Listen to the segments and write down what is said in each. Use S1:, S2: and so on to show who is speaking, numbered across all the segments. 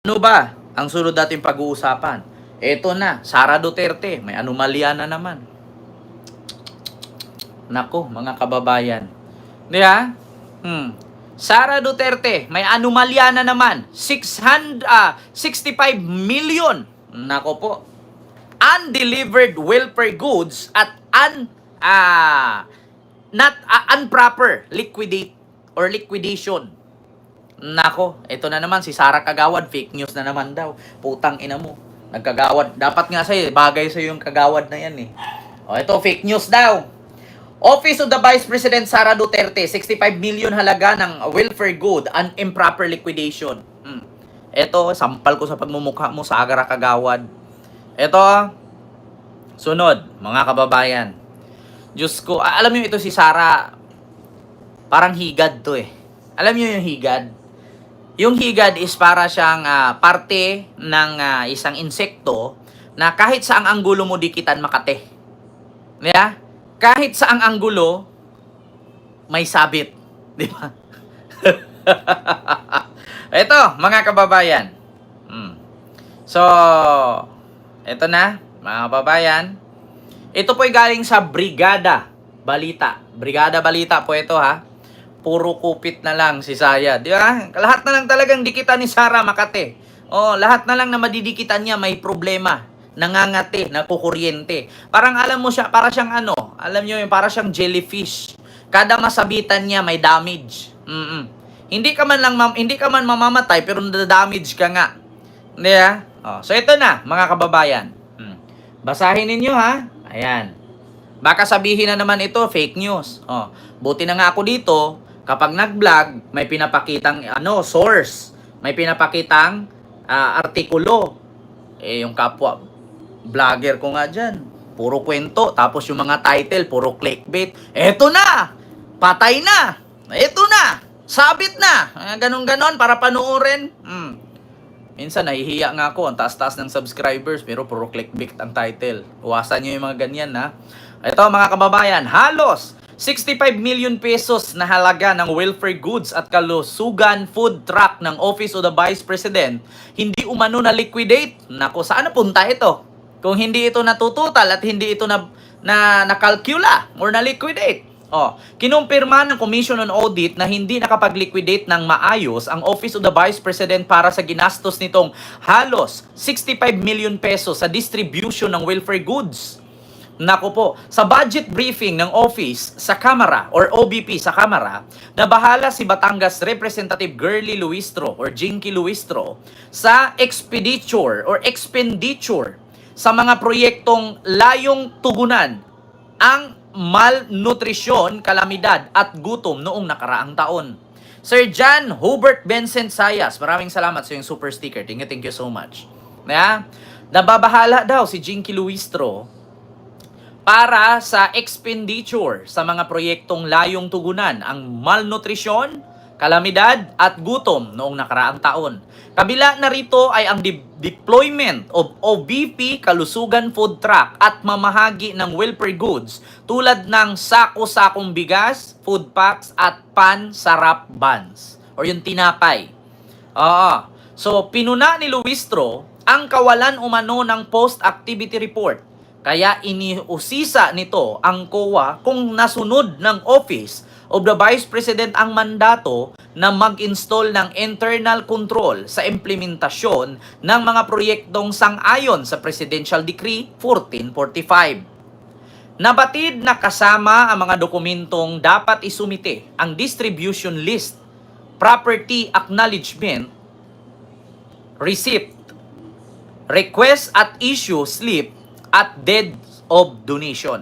S1: Ano ba ang sunod nating pag-uusapan? Eto na, Sara Duterte, may anomalya na naman. Nako, mga kababayan. Di ba? Sara Duterte, may anomalya na naman. 65 million. Nako po. Undelivered welfare goods at improper liquidation. Nako, ito na naman si Sara Kagawad, fake news na naman daw. Putang ina mo. Nagkagawad. Dapat nga sa'yo, bagay sa'yo yung kagawad na yan eh. O, ito, fake news daw. Office of the Vice President Sara Duterte, 65 million halaga ng welfare good and improper liquidation. Ito, sampal ko sa pagmumukha mo, Sara Kagawad. Ito, sunod, mga kababayan. Diyos ko, alam niyo ito si Sara, parang higad to eh. Alam niyo yung higad? Yung higad is para siyang parte ng isang insekto na kahit saang anggulo mo dikitan makate. Yeah? Kahit saang anggulo may sabit, di ba? Ito, mga kababayan. So, ito na, mga kababayan. Ito po'y galing sa Brigada Balita. Brigada Balita po ito ha. Puro kupit na lang si Saya. Di ba? Lahat na lang talagang dikitan ni Sara Makate. Lahat na lang na madidikitan niya may problema. Nangangati, nakukuryente. Parang alam mo siya, para siyang alam niyo yung para siyang jellyfish. Kada masabitan niya may damage. Hindi ka man mamamatay pero na-damage ka nga. Di ba? So ito na, mga kababayan. Basahin ninyo ha. Ayan. Baka sabihin na naman ito fake news. Buti na nga ako dito. Kapag nag-vlog, may pinapakitang source, may pinapakitang artikulo. Yung kapwa vlogger ko nga dyan, puro kwento, tapos yung mga title, puro clickbait. Eto na! Patay na! Eto na! Sabit na! Ganon-ganon para panuorin. Minsan nahihiya nga ako, ang taas-taas ng subscribers, pero puro clickbait ang title. Iwasan nyo yung mga ganyan ha. Ito mga kababayan, halos 65 million pesos na halaga ng welfare goods at kalusugan food truck ng Office of the Vice President hindi umano na liquidate. Nako, saan napunta ito? Kung hindi ito natututal at hindi ito nakalkula or na liquidate. Kinumpirma ng Commission on Audit na hindi nakapag-liquidate ng maayos ang Office of the Vice President para sa ginastos nitong halos 65 million pesos sa distribution ng welfare goods. Nako po, sa budget briefing ng office sa Kamara or OBP sa Kamara, nabahala si Batangas Representative Girly Luistro or Jinky Luistro sa expenditure sa mga proyektong layong tugunan ang malnutrisyon, kalamidad at gutom noong nakaraang taon. Sir John Hubert Vincent Sayas, maraming salamat sa yung super sticker. Thank you so much. Nababahala daw si Jinky Luistro para sa expenditure sa mga proyektong layong tugunan ang malnutrisyon, kalamidad at gutom noong nakaraang taon. Kabila na rito ay ang deployment of OBP kalusugan food truck at mamahagi ng welfare goods tulad ng sako-sakong bigas, food packs at pan-sarap buns or yung tinapay. So pinuna ni Luistro ang kawalan umano ng post-activity report. Kaya iniusisa nito ang COA kung nasunod ng Office of the Vice President ang mandato na mag-install ng internal control sa implementasyon ng mga proyektong sang-ayon sa Presidential Decree 1445. Nabatid na kasama ang mga dokumentong dapat isumite ang distribution list, property acknowledgement, receipt, request at issue slip, at deed of donation.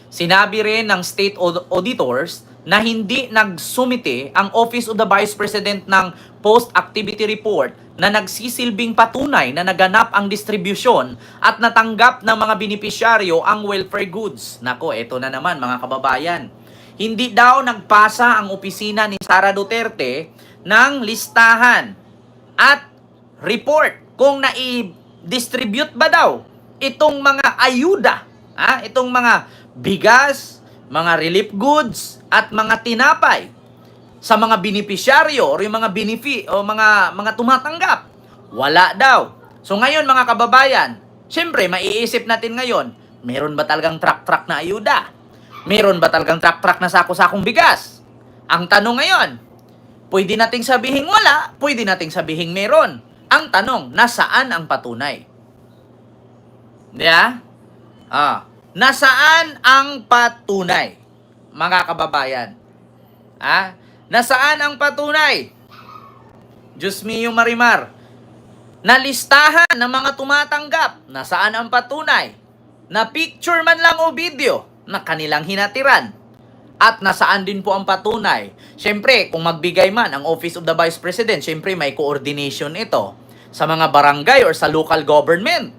S1: Sinabi rin ng state auditors na hindi nagsumite ang Office of the Vice President ng post-activity report na nagsisilbing patunay na naganap ang distribusyon at natanggap ng mga benepisyaryo ang welfare goods. Nako, eto na naman mga kababayan. Hindi daw nagpasa ang opisina ni Sara Duterte ng listahan at report kung nai-distribute ba daw itong mga ayuda, itong mga bigas, mga relief goods, at mga tinapay sa mga benepisyaryo o yung mga mga tumatanggap Wala daw. So ngayon mga kababayan, syempre maiisip natin ngayon, meron ba talagang truck-truck na ayuda? Meron ba talagang truck-truck na sako-sakong bigas? Ang tanong ngayon, pwede nating sabihin wala, pwede nating sabihin meron. Ang tanong, nasaan ang patunay? Diba? Nasaan ang patunay? Mga kababayan. Nasaan ang patunay? Diyos mio Marimar. Na listahan ng mga tumatanggap. Nasaan ang patunay? Na picture man lang o video na kanilang hinatiran. At nasaan din po ang patunay? Siyempre, kung magbigay man ang Office of the Vice President, siyempre may coordination ito sa mga barangay or sa local government.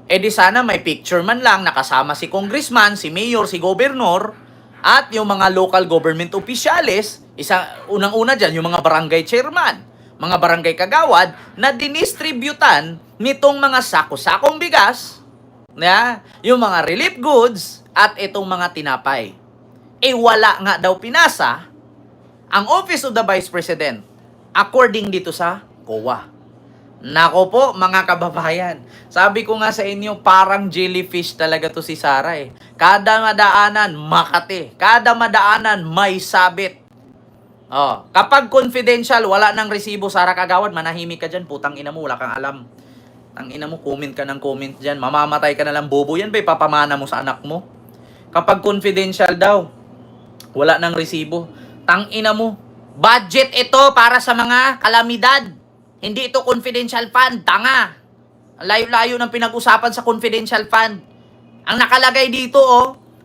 S1: Di sana may picture man lang nakasama si congressman, si mayor, si gobernur, at yung mga local government officials, unang-una dyan, yung mga barangay chairman, mga barangay kagawad, na dinistributan nitong mga sako-sakong bigas, yung mga relief goods, at itong mga tinapay. Wala nga daw pinasa ang Office of the Vice President according dito sa COA. Nako po, mga kababayan. Sabi ko nga sa inyo, parang jellyfish talaga to si Sara eh. Kada madaanan, Makati. Kada madaanan, may sabit. Kapag confidential, wala nang resibo, Sara Kagawad, manahimik ka dyan. Putang ina mo, wala kang alam. Tang ina mo, comment ka ng comment dyan. Mamamatay ka na lang, bobo. Yan ba ipapamana mo sa anak mo? Kapag confidential daw, wala nang resibo. Tang ina mo. Budget ito para sa mga kalamidad. Hindi ito confidential fund, tanga. Layo-layo ng pinag-usapan sa confidential fund. Ang nakalagay dito,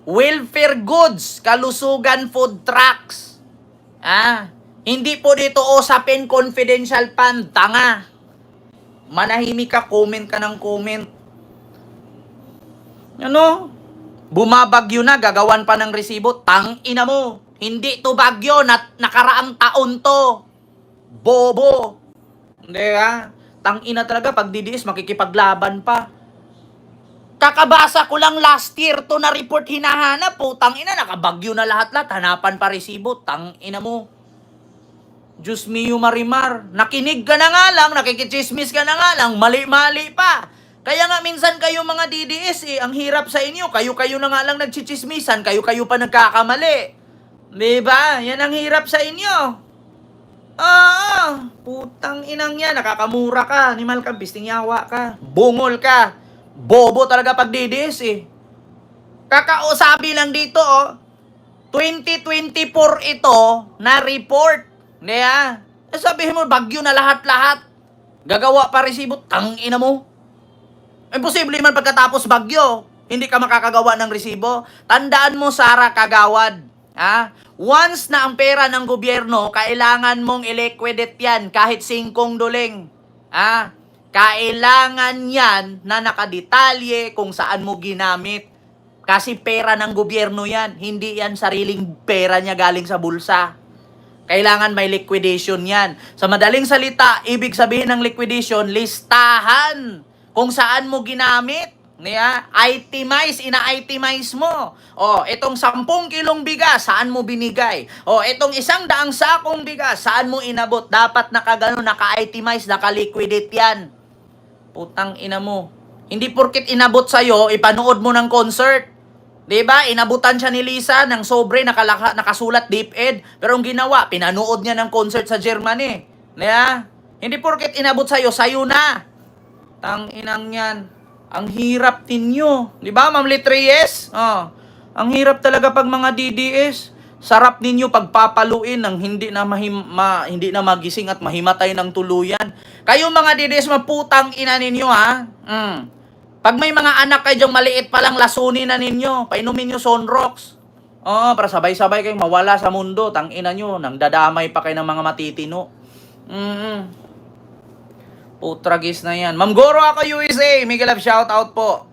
S1: welfare goods, kalusugan food trucks. Hindi po dito usapin confidential fund, tanga. Manahimik ka, comment ka ng comment. Bumabagyo na, gagawan pa ng resibo, tang ina mo. Hindi to bagyo, nakaraang taon to. Bobo. Hindi tang-ina talaga, pag DDS, makikipaglaban pa. Kakabasa ko lang last year to na report hinahanap po. Tang-ina, nakabagyo na lahat-lahat. Hanapan pa resibo. Tang-ina mo. Diyos mio Marimar. Nakinig ka na nga lang, nakikichismis ka na nga lang, mali-mali pa. Kaya nga minsan kayo mga DDS ang hirap sa inyo. Kayo-kayo na nga lang nagchichismisan, kayo-kayo pa nagkakamali. Diba? Yan ang hirap sa inyo. Putang inang yan, nakakamura ka, animal ka, bisting yawa ka, bungol ka, bobo talaga pag DDS Kakausabi lang dito 2024 ito na report. Sabihin mo, bagyo na lahat-lahat. Gagawa pa resibo, tang ina mo. Imposible man pagkatapos bagyo, hindi ka makakagawa ng resibo. Tandaan mo, Sara Kagawad, once na ang pera ng gobyerno, kailangan mong i-liquidate yan kahit 5 duling. Kailangan yan na nakadetalye kung saan mo ginamit. Kasi pera ng gobyerno yan. Hindi yan sariling pera niya galing sa bulsa. Kailangan may liquidation yan. Sa madaling salita, ibig sabihin ng liquidation, listahan kung saan mo ginamit. Itemize, ina-itemize mo. Itong 10 kilong bigas, saan mo binigay? Itong 100 sakong bigas, saan mo inabot? Dapat naka-itemize, naka-liquidate yan. Putang ina mo. Hindi porkit inabot sa'yo, ipanood mo ng concert. Diba? Inabutan siya ni Lisa ng sobre, nakasulat DepEd. Pero ang ginawa, pinanood niya ng concert sa Germany. Hindi porkit inabot sa'yo na. Tang inang yan. Ang hirap ninyo. Di ba, Ma'am Litreyes? Ang hirap talaga pag mga DDS. Sarap ninyo pagpapaluin ng hindi na magising at mahimatay ng tuluyan. Kayo mga DDS, maputang ina ninyo, Pag may mga anak kayo dyang maliit pa lang, lasunin na ninyo. Painumin nyo Sonrox. Para sabay-sabay kayong mawala sa mundo. Tang ina nyo, nang dadamay pa kayo ng mga matitino. Putragis na yan. Ma'am Goro ako USA. Miguel Love shoutout po.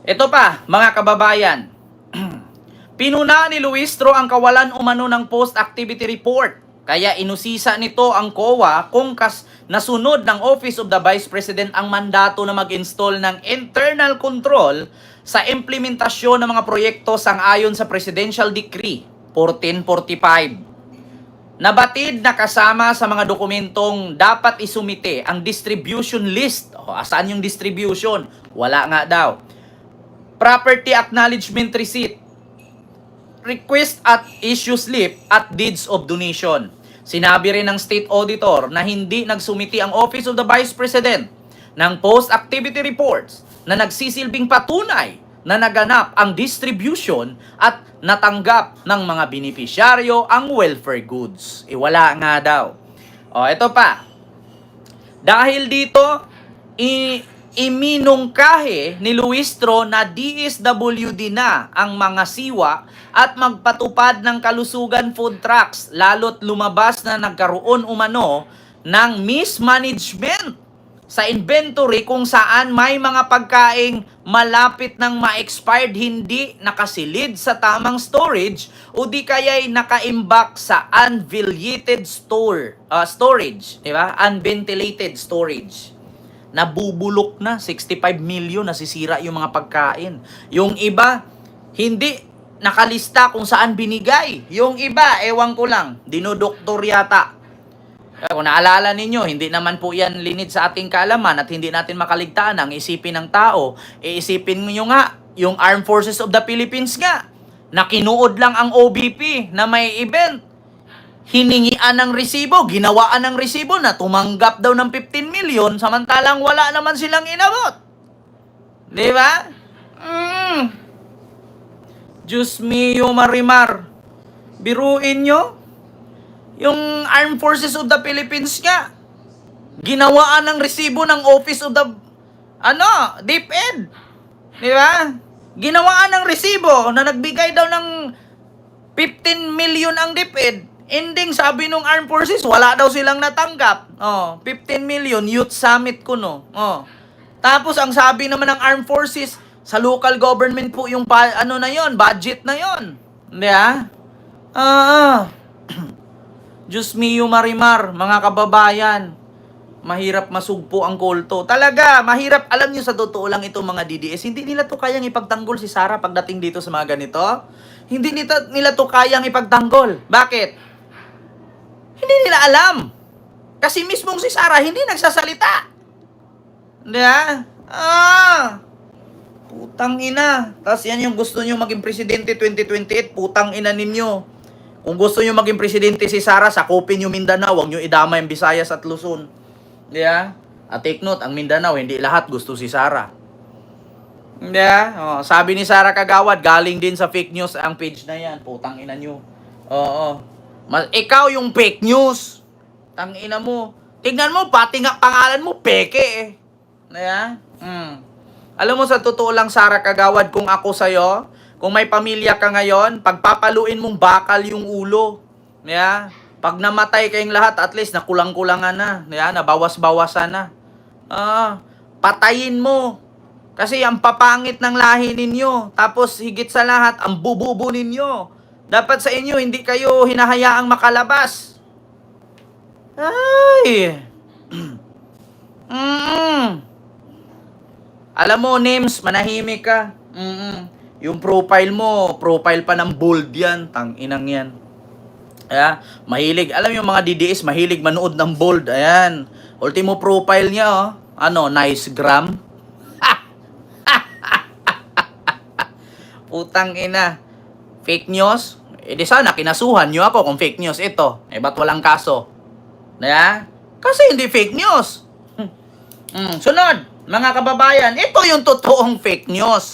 S1: Ito pa, mga kababayan. Pinuna ni Luistro ang kawalan umano ng post-activity report. Kaya inusisa nito ang COA kung nasunod ng Office of the Vice President ang mandato na mag-install ng internal control sa implementasyon ng mga proyekto sang-ayon sa Presidential Decree 1445. Nabatid na kasama sa mga dokumentong dapat isumite ang distribution list. O, asaan yung distribution? Wala nga daw. Property acknowledgement receipt, request at issue slip at deeds of donation. Sinabi rin ng State Auditor na hindi nagsumiti ang Office of the Vice President ng post-activity reports na nagsisilbing patunay na naganap ang distribution at natanggap ng mga benepisyaryo ang welfare goods. Wala nga daw. O, ito pa. Dahil dito, iminungkahe ni Luistro na DSWD na ang mga siwa at magpatupad ng kalusugan food trucks, lalo't lumabas na nagkaroon umano ng mismanagement sa inventory kung saan may mga pagkaing malapit ng ma-expired, hindi nakasilid sa tamang storage o di kaya'y nakaimbak sa unventilated storage, di ba? Unventilated storage. Nabubulok na, 65 million nasisira yung mga pagkain. Yung iba, hindi nakalista kung saan binigay. Yung iba, ewan ko lang, dinodoktor yata. Kung naalala ninyo, hindi naman po yan linid sa ating kaalaman at hindi natin makaligtaan ang isipin ng tao. Iisipin nyo nga, yung Armed Forces of the Philippines nga, na kinuod lang ang OBP na may event. Hiningian ng resibo, ginawaan ng resibo na tumanggap daw ng 15 million samantalang wala naman silang inabot. Di ba? Diyos mio marimar. Biruin nyo. Yung Armed Forces of the Philippines nga, ginawaan ng resibo ng Office of the, DepEd. Di ba? Ginawaan ng resibo na nagbigay daw ng 15 million ang DepEd. Ending, sabi nung Armed Forces, wala daw silang natanggap. 15 million, youth summit ko, no. Tapos, ang sabi naman ng Armed Forces, sa local government po yung, budget na yon. Hindi Diyos mio marimar, mga kababayan, mahirap masugpo ang kulto. Talaga, mahirap. Alam niyo, sa totoo lang itong mga DDS, hindi nila to kayang ipagtanggol si Sara pagdating dito sa mga ganito. Hindi nila to kayang ipagtanggol. Bakit? Hindi nila alam. Kasi mismong si Sara hindi nagsasalita. Hindi putang ina. Tapos yan yung gusto nyo maging presidente 2028, putang ina ninyo. Kung gusto nyo maging presidente si Sara, sakupin nyo Mindanao, huwag nyo idama yung Visayas at Luzon. At take note, ang Mindanao, hindi lahat gusto si Sara. Sabi ni Sara Kagawad, galing din sa fake news ang page na yan. Putang ina nyo. Ikaw yung fake news. Tang ina mo. Tignan mo, pati nga pangalan mo, peke Alam mo, sa totoo lang, Sara Kagawad, kung ako sa'yo, kung may pamilya ka ngayon, pagpapaluin mong bakal yung ulo. Pag namatay kayong lahat, at least nakulang-kulangan na. Nabawas-bawasan na. Patayin mo. Kasi ang papangit ng lahi ninyo. Tapos higit sa lahat, ang bububo ninyo. Dapat sa inyo, hindi kayo hinahayaang makalabas. Ay! Alam mo, Nims, manahimik ka. Yung profile mo, profile pa ng bold yan. Tang-inang yan. Mahilig. Alam yung mga DDS, mahilig manood ng bold. Ayan. Ultimo profile niya, nice gram. Putang ina. Fake news? Di sana, kinasuhan nyo ako kung fake news ito. Ba't walang kaso? Kasi hindi fake news. Sunod, mga kababayan, ito yung totoong fake news.